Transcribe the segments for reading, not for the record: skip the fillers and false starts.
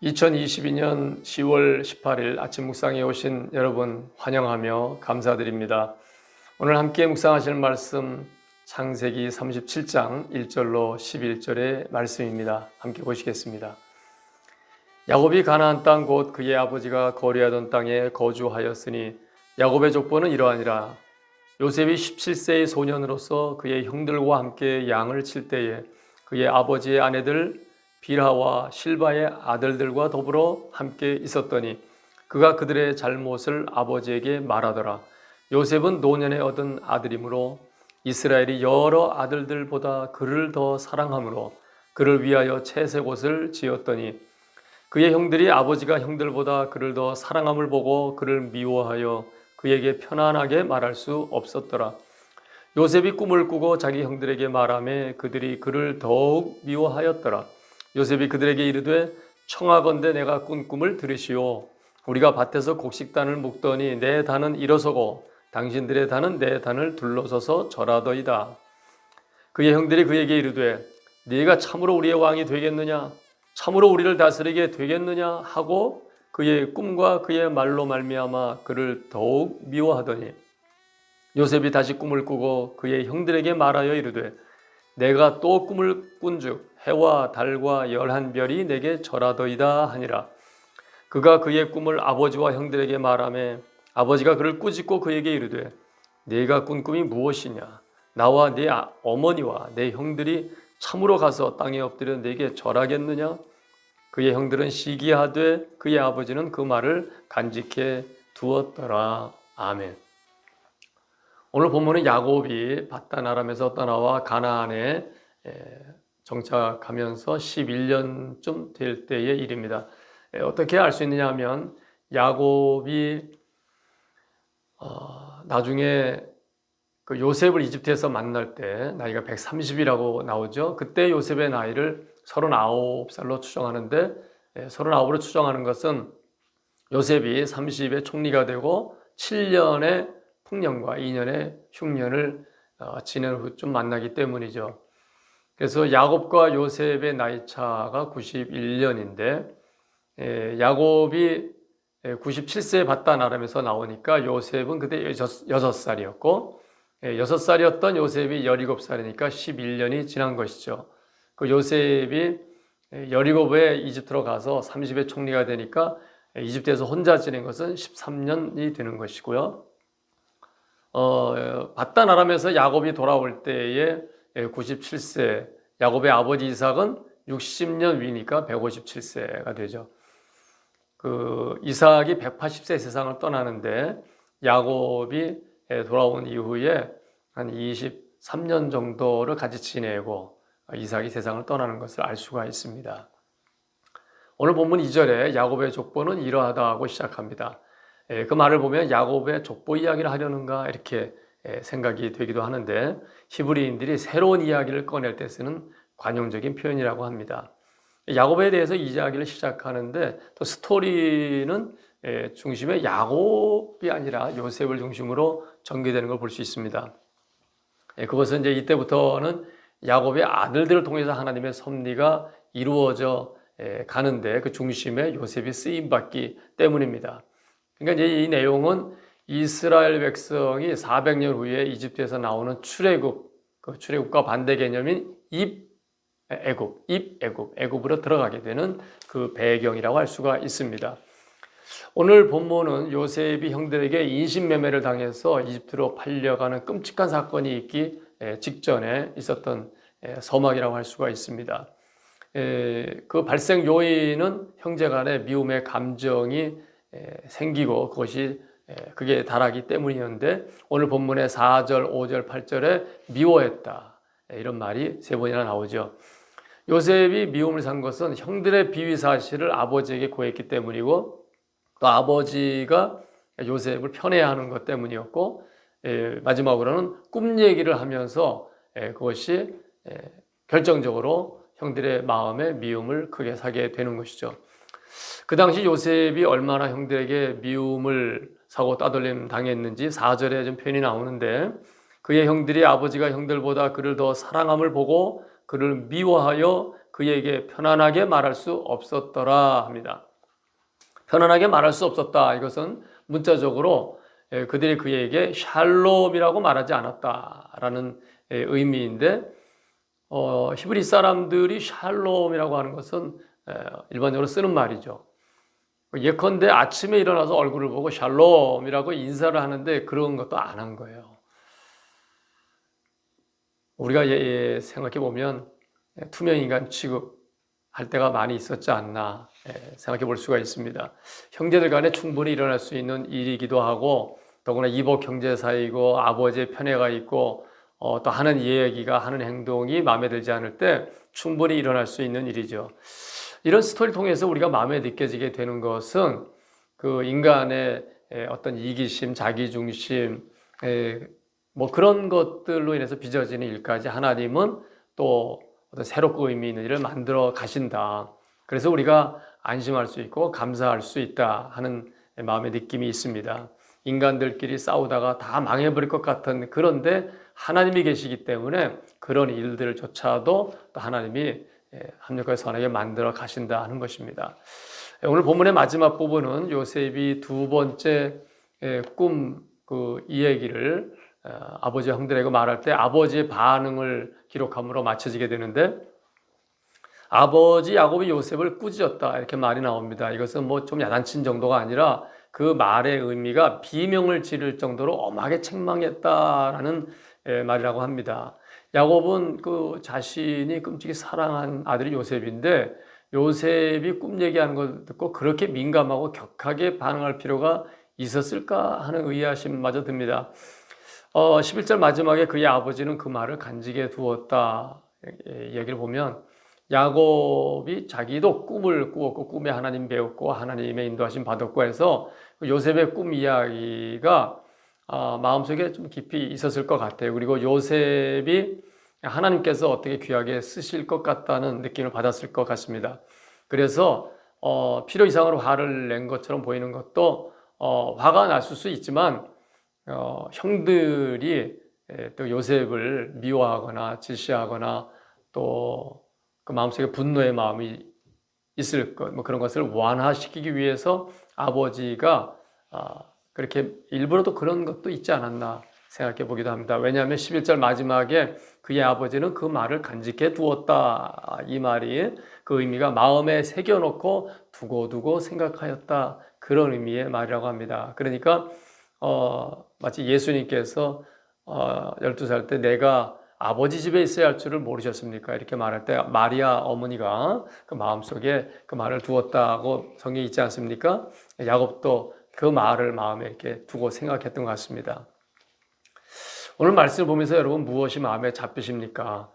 2022년 10월 18일 아침 묵상에 오신 여러분 환영하며 감사드립니다. 오늘 함께 묵상하실 말씀 창세기 37장 1절로 11절의 말씀입니다. 함께 보시겠습니다. 야곱이 가나안 땅 곧 그의 아버지가 거류하던 땅에 거주하였으니 야곱의 족보는 이러하니라. 요셉이 17세의 소년으로서 그의 형들과 함께 양을 칠 때에 그의 아버지의 아내들 빌하와 실바의 아들들과 더불어 함께 있었더니 그가 그들의 잘못을 아버지에게 말하더라. 요셉은 노년에 얻은 아들이므로 이스라엘이 여러 아들들보다 그를 더 사랑하므로 그를 위하여 채색 옷을 지었더니 그의 형들이 아버지가 형들보다 그를 더 사랑함을 보고 그를 미워하여 그에게 편안하게 말할 수 없었더라. 요셉이 꿈을 꾸고 자기 형들에게 말하며 그들이 그를 더욱 미워하였더라. 요셉이 그들에게 이르되 청하건대 내가 꾼 꿈을 들으시오. 우리가 밭에서 곡식단을 묶더니 내 단은 일어서고 당신들의 단은 내 단을 둘러서서 절하더이다. 그의 형들이 그에게 이르되 네가 참으로 우리의 왕이 되겠느냐? 참으로 우리를 다스리게 되겠느냐? 하고 그의 꿈과 그의 말로 말미암아 그를 더욱 미워하더니 요셉이 다시 꿈을 꾸고 그의 형들에게 말하여 이르되 내가 또 꿈을 꾼즉 해와 달과 11별이 내게 절하더이다 하니라. 그가 그의 꿈을 아버지와 형들에게 말하매 아버지가 그를 꾸짖고 그에게 이르되 네가 꾼 꿈이 무엇이냐? 나와 네 어머니와 내 형들이 참으로 가서 땅에 엎드려 네게 절하겠느냐? 그의 형들은 시기하되 그의 아버지는 그 말을 간직해 두었더라. 아멘. 오늘 본문은 야곱이 밧단 아람에서 떠나와 가나안에 정착하면서 11년쯤 될 때의 일입니다. 어떻게 알 수 있느냐 하면 야곱이 나중에 그 요셉을 이집트에서 만날 때 나이가 130이라고 나오죠. 그때 요셉의 나이를 39살로 추정하는데 39으로 추정하는 것은 요셉이 30에 총리가 되고 7년의 풍년과 2년의 흉년을 지낸 후 좀 만나기 때문이죠. 그래서 야곱과 요셉의 나이 차가 91년인데 야곱이 97세에 밧단 아람에서 나오니까 요셉은 그때 6살이었고 6살이었던 요셉이 17살이니까 11년이 지난 것이죠. 그 요셉이 17에 이집트로 가서 30에 총리가 되니까 이집트에서 혼자 지낸 것은 13년이 되는 것이고요. 밧단 아람에서 야곱이 돌아올 때에 97세, 야곱의 아버지 이삭은 60년 위니까 157세가 되죠. 그 이삭이 180세 세상을 떠나는데 야곱이 돌아온 이후에 한 23년 정도를 같이 지내고 이삭이 세상을 떠나는 것을 알 수가 있습니다. 오늘 본문 2절에 야곱의 족보는 이러하다고 시작합니다. 그 말을 보면 야곱의 족보 이야기를 하려는가 이렇게 생각이 되기도 하는데 히브리인들이 새로운 이야기를 꺼낼 때 쓰는 관용적인 표현이라고 합니다. 야곱에 대해서 이 이야기를 시작하는데 또 스토리는 중심에 야곱이 아니라 요셉을 중심으로 전개되는 걸 볼 수 있습니다. 그것은 이제 이때부터는 야곱의 아들들을 통해서 하나님의 섭리가 이루어져 가는데 그 중심에 요셉이 쓰임받기 때문입니다. 그러니까 이제 이 내용은 이스라엘 백성이 400년 후에 이집트에서 나오는 출애굽, 그 출애굽과 반대 개념인 애굽으로 들어가게 되는 그 배경이라고 할 수가 있습니다. 오늘 본문은 요셉이 형들에게 인신매매를 당해서 이집트로 팔려가는 끔찍한 사건이 있기 직전에 있었던 서막이라고 할 수가 있습니다. 그 발생 요인은 형제간의 미움의 감정이 생기고 그게 달하기 때문이었는데 오늘 본문의 4절, 5절, 8절에 미워했다 이런 말이 3번이나 나오죠. 요셉이 미움을 산 것은 형들의 비위 사실을 아버지에게 고했기 때문이고 또 아버지가 요셉을 편애하는 것 때문이었고 마지막으로는 꿈 얘기를 하면서 그것이 결정적으로 형들의 마음에 미움을 크게 사게 되는 것이죠. 그 당시 요셉이 얼마나 형들에게 미움을 사고 따돌림 당했는지 4절에 좀 표현이 나오는데 그의 형들이 아버지가 형들보다 그를 더 사랑함을 보고 그를 미워하여 그에게 편안하게 말할 수 없었더라 합니다. 편안하게 말할 수 없었다. 이것은 문자적으로 그들이 그에게 샬롬이라고 말하지 않았다라는 의미인데, 히브리 사람들이 샬롬이라고 하는 것은 일반적으로 쓰는 말이죠. 예컨대 아침에 일어나서 얼굴을 보고 샬롬이라고 인사를 하는데 그런 것도 안 한 거예요. 우리가 생각해 보면 투명인간 취급할 때가 많이 있었지 않나 생각해 볼 수가 있습니다. 형제들 간에 충분히 일어날 수 있는 일이기도 하고, 더구나 이복 형제 사이고 아버지의 편애가 있고 또 하는 이야기가 하는 행동이 마음에 들지 않을 때 충분히 일어날 수 있는 일이죠. 이런 스토리를 통해서 우리가 마음에 느껴지게 되는 것은 그 인간의 어떤 이기심, 자기중심, 뭐 그런 것들로 인해서 빚어지는 일까지 하나님은 또 어떤 새롭고 의미 있는 일을 만들어 가신다. 그래서 우리가 안심할 수 있고 감사할 수 있다 하는 마음의 느낌이 있습니다. 인간들끼리 싸우다가 다 망해버릴 것 같은, 그런데 하나님이 계시기 때문에 그런 일들조차도 또 하나님이 합력하여 선하게 만들어 가신다 하는 것입니다. 오늘 본문의 마지막 부분은 요셉이 두 번째 꿈 이야기를 아버지 형들에게 말할 때 아버지의 반응을 기록함으로 마쳐지게 되는데, 아버지 야곱이 요셉을 꾸짖었다 이렇게 말이 나옵니다. 이것은 뭐 좀 야단친 정도가 아니라 그 말의 의미가 비명을 지를 정도로 엄하게 책망했다라는 말이라고 합니다. 야곱은 그 자신이 끔찍이 사랑한 아들이 요셉인데, 요셉이 꿈 얘기하는 걸 듣고 그렇게 민감하고 격하게 반응할 필요가 있었을까 하는 의아심마저 듭니다. 11절 마지막에 그의 아버지는 그 말을 간직해 두었다 얘기를 보면, 야곱이 자기도 꿈을 꾸었고 꿈에 하나님 배웠고 하나님의 인도하심 받았고 해서 요셉의 꿈 이야기가 마음속에 좀 깊이 있었을 것 같아요. 그리고 요셉이 하나님께서 어떻게 귀하게 쓰실 것 같다는 느낌을 받았을 것 같습니다. 그래서 필요 이상으로 화를 낸 것처럼 보이는 것도 화가 났을 수 있지만, 형들이 또 요셉을 미워하거나 질시하거나 또 그 마음속에 분노의 마음이 있을 것, 뭐 그런 것을 완화시키기 위해서 아버지가 그렇게 일부러도 그런 것도 있지 않았나 생각해 보기도 합니다. 왜냐하면 11절 마지막에 그의 아버지는 그 말을 간직해 두었다, 이 말이 그 의미가 마음에 새겨놓고 두고두고 생각하였다, 그런 의미의 말이라고 합니다. 그러니까 마치 예수님께서 12살 때 내가 아버지 집에 있어야 할 줄을 모르셨습니까? 이렇게 말할 때 마리아 어머니가 그 마음속에 그 말을 두었다고 성경에 있지 않습니까? 야곱도 그 말을 마음에 이렇게 두고 생각했던 것 같습니다. 오늘 말씀을 보면서 여러분 무엇이 마음에 잡히십니까?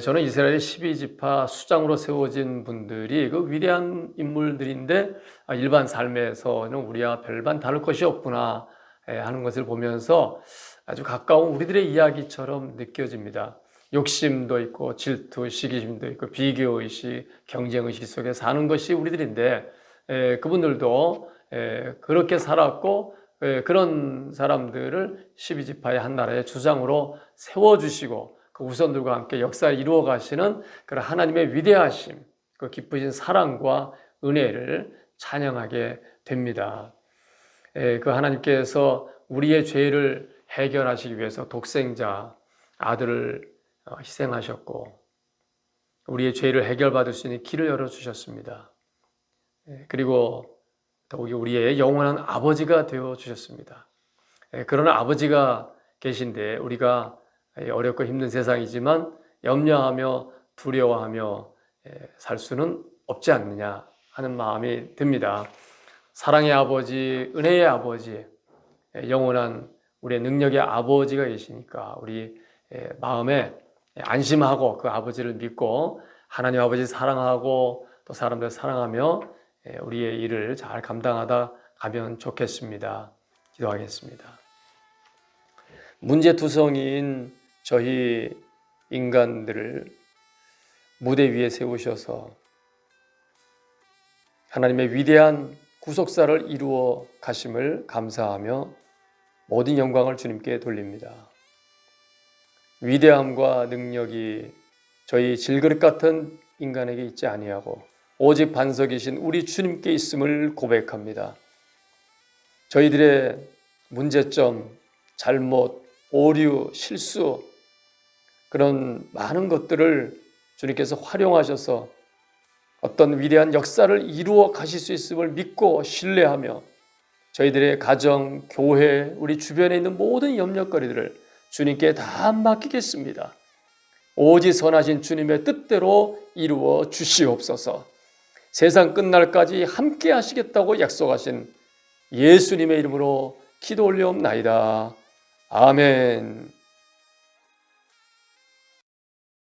저는 이스라엘의 12지파 수장으로 세워진 분들이 그 위대한 인물들인데 일반 삶에서는 우리와 별반 다를 것이 없구나 하는 것을 보면서 아주 가까운 우리들의 이야기처럼 느껴집니다. 욕심도 있고 질투, 시기심도 있고 비교의식, 경쟁의식 속에 사는 것이 우리들인데, 그분들도 그렇게 살았고 그런 사람들을 12지파의 한 나라의 주장으로 세워주시고 그 후손들과 함께 역사를 이루어 가시는 그런 하나님의 위대하심, 그 깊으신 사랑과 은혜를 찬양하게 됩니다. 그 하나님께서 우리의 죄를 해결하시기 위해서 독생자 아들을 희생하셨고 우리의 죄를 해결받을 수 있는 길을 열어주셨습니다. 그리고 더욱이 우리의 영원한 아버지가 되어주셨습니다. 그런 아버지가 계신데 우리가 어렵고 힘든 세상이지만 염려하며 두려워하며 살 수는 없지 않느냐 하는 마음이 듭니다. 사랑의 아버지, 은혜의 아버지, 영원한 우리의 능력의 아버지가 계시니까 우리 마음에 안심하고 그 아버지를 믿고 하나님 아버지 사랑하고 또 사람들 사랑하며 우리의 일을 잘 감당하다 가면 좋겠습니다. 기도하겠습니다. 문제투성이인 저희 인간들을 무대 위에 세우셔서 하나님의 위대한 구속사를 이루어 가심을 감사하며 모든 영광을 주님께 돌립니다. 위대함과 능력이 저희 질그릇 같은 인간에게 있지 아니하고 오직 반석이신 우리 주님께 있음을 고백합니다. 저희들의 문제점, 잘못, 오류, 실수 그런 많은 것들을 주님께서 활용하셔서 어떤 위대한 역사를 이루어 가실 수 있음을 믿고 신뢰하며 저희들의 가정, 교회, 우리 주변에 있는 모든 염려거리들을 주님께 다 맡기겠습니다. 오직 선하신 주님의 뜻대로 이루어 주시옵소서. 세상 끝날까지 함께 하시겠다고 약속하신 예수님의 이름으로 기도 올려옵나이다. 아멘.